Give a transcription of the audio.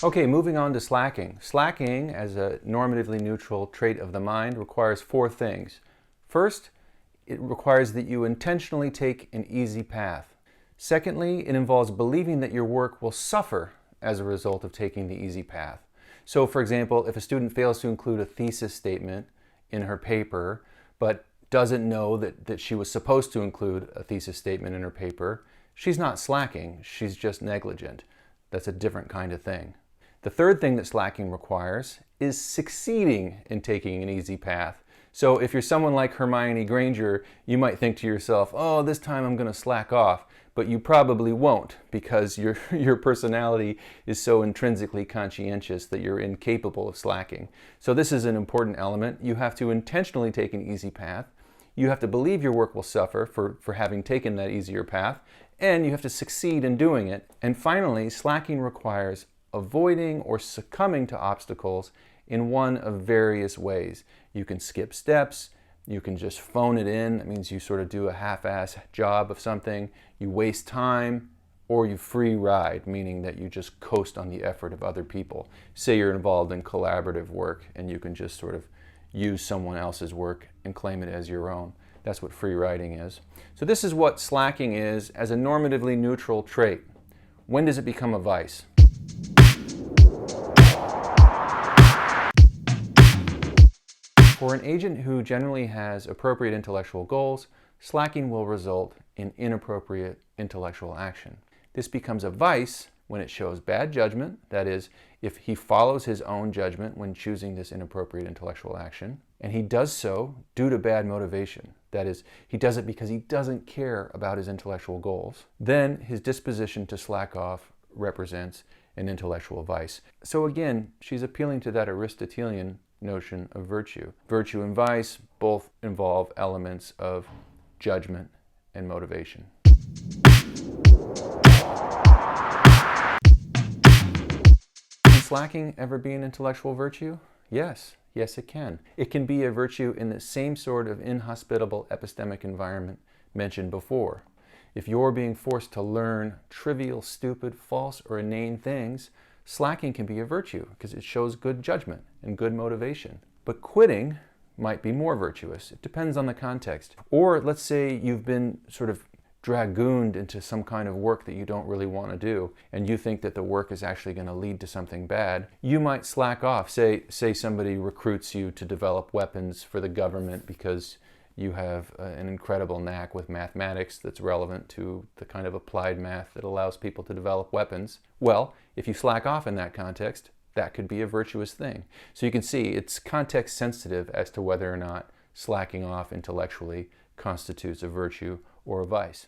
Okay, moving on to slacking. Slacking, as a normatively neutral trait of the mind, requires four things. First, it requires that you intentionally take an easy path. Secondly, it involves believing that your work will suffer as a result of taking the easy path. So, for example, if a student fails to include a thesis statement in her paper, but doesn't know that she was supposed to include a thesis statement in her paper, she's not slacking, she's just negligent. That's a different kind of thing. The third thing that slacking requires is succeeding in taking an easy path. So if you're someone like Hermione Granger, you might think to yourself, oh, this time I'm going to slack off. But you probably won't, because your personality is so intrinsically conscientious that you're incapable of slacking. So this is an important element. You have to intentionally take an easy path. You have to believe your work will suffer for having taken that easier path. And you have to succeed in doing it. And finally, slacking requires avoiding or succumbing to obstacles in one of various ways. You can skip steps, you can just phone it in, that means you sort of do a half-ass job of something, you waste time, or you free ride, meaning that you just coast on the effort of other people. Say you're involved in collaborative work and you can just sort of use someone else's work and claim it as your own. That's what free riding is. So this is what slacking is as a normatively neutral trait. When does it become a vice? For an agent who generally has appropriate intellectual goals, slacking will result in inappropriate intellectual action. This becomes a vice when it shows bad judgment, that is, if he follows his own judgment when choosing this inappropriate intellectual action, and he does so due to bad motivation, that is, he does it because he doesn't care about his intellectual goals, then his disposition to slack off represents an intellectual vice. So again, she's appealing to that Aristotelian notion of virtue. Virtue and vice both involve elements of judgment and motivation. Can slacking ever be an intellectual virtue? Yes. Yes, it can. It can be a virtue in the same sort of inhospitable epistemic environment mentioned before. If you're being forced to learn trivial, stupid, false, or inane things, slacking can be a virtue because it shows good judgment and good motivation. But quitting might be more virtuous. It depends on the context. Or let's say you've been sort of dragooned into some kind of work that you don't really want to do, and you think that the work is actually going to lead to something bad. You might slack off. Say somebody recruits you to develop weapons for the government because you have an incredible knack with mathematics that's relevant to the kind of applied math that allows people to develop weapons. Well, if you slack off in that context, that could be a virtuous thing. So you can see it's context sensitive as to whether or not slacking off intellectually constitutes a virtue or a vice.